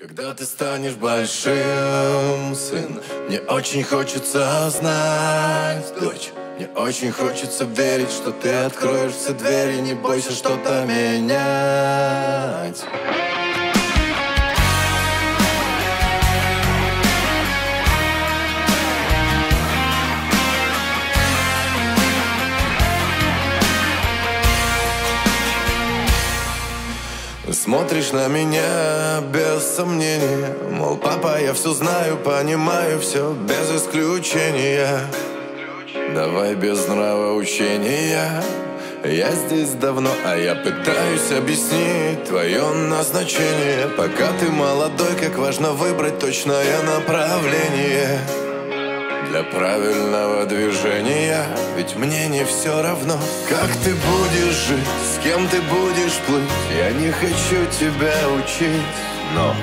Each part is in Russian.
Когда ты станешь большим, сын, мне очень хочется знать, дочь. Мне очень хочется верить, что ты откроешь все двери, не бойся что-то менять. Смотришь на меня без сомнения, мол, папа, я все знаю, понимаю все без исключения. Давай без нравоучения. Я здесь давно, а я пытаюсь объяснить твое назначение. Пока ты молодой, как важно выбрать точное направление для правильного движения. Ведь мне не все равно, как ты будешь жить, с кем ты будешь плыть. Я не хочу тебя учить, но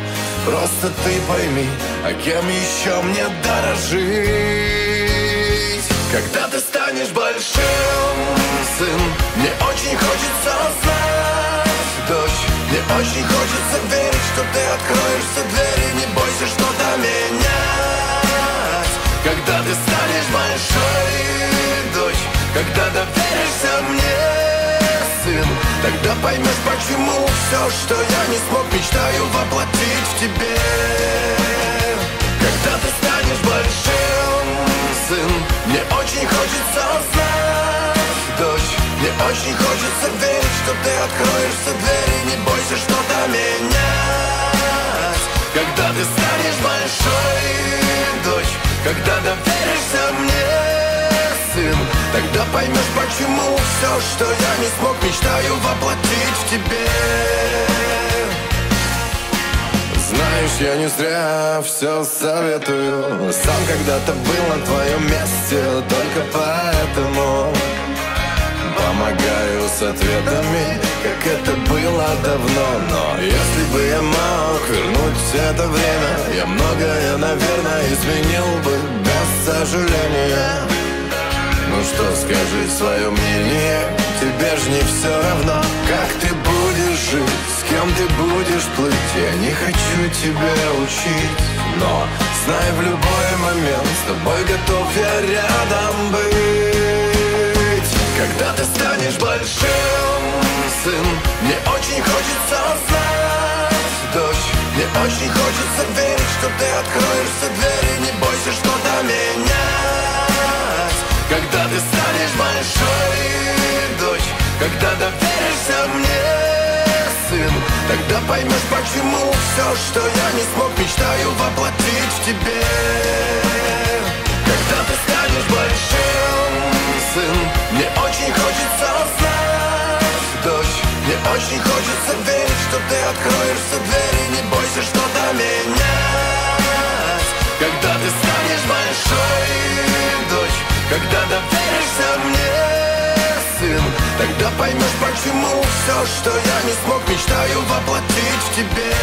просто ты пойми, а кем еще мне дорожить. Когда ты станешь большим, сын, мне очень хочется знать, дочь. Мне очень хочется верить, что ты откроешь все двери, не бойся что-то менять. Когда ты станешь большой, дочь, когда доверишься мне, сын, тогда поймешь, почему все, что я не смог, мечтаю воплотить в тебе. Когда ты станешь большим, сын, мне очень хочется знать, дочь. Мне очень хочется верить, что ты откроешь все двери, не бойся что-то менять. Когда ты станешь большой, дочь, когда доверишься мне, сын, тогда поймешь, почему все, что я не смог, мечтаю воплотить в тебе. Знаешь, я не зря все советую. Сам когда-то был на твоем месте, только поэтому помогаю с ответами, как это было давно. Но если бы я мог вернуть все это время, я многое, наверное, изменил бы без сожаления. Ну что, скажи свое мнение, тебе ж не все равно, как ты будешь жить, с кем ты будешь плыть. Я не хочу тебя учить, но знай, в любой момент с тобой готов я рядом быть. Когда ты станешь большим, сын, мне очень хочется знать, дочь. Мне очень хочется верить, что ты откроешь все двери, не бойся что-то менять. Когда ты станешь большой, дочь, когда доверишься мне, сын, тогда поймешь, почему все, что я не смог, мечтаю воплотить в тебе. Когда ты станешь большим, сын, мне очень хочется знать, дочь. Мне очень хочется верить, что ты откроешь все двери, не бойся что-то менять. Когда ты станешь большой, дочь, когда доверишься мне, сын, тогда поймешь, почему все, что я не смог, мечтаю воплотить в тебе.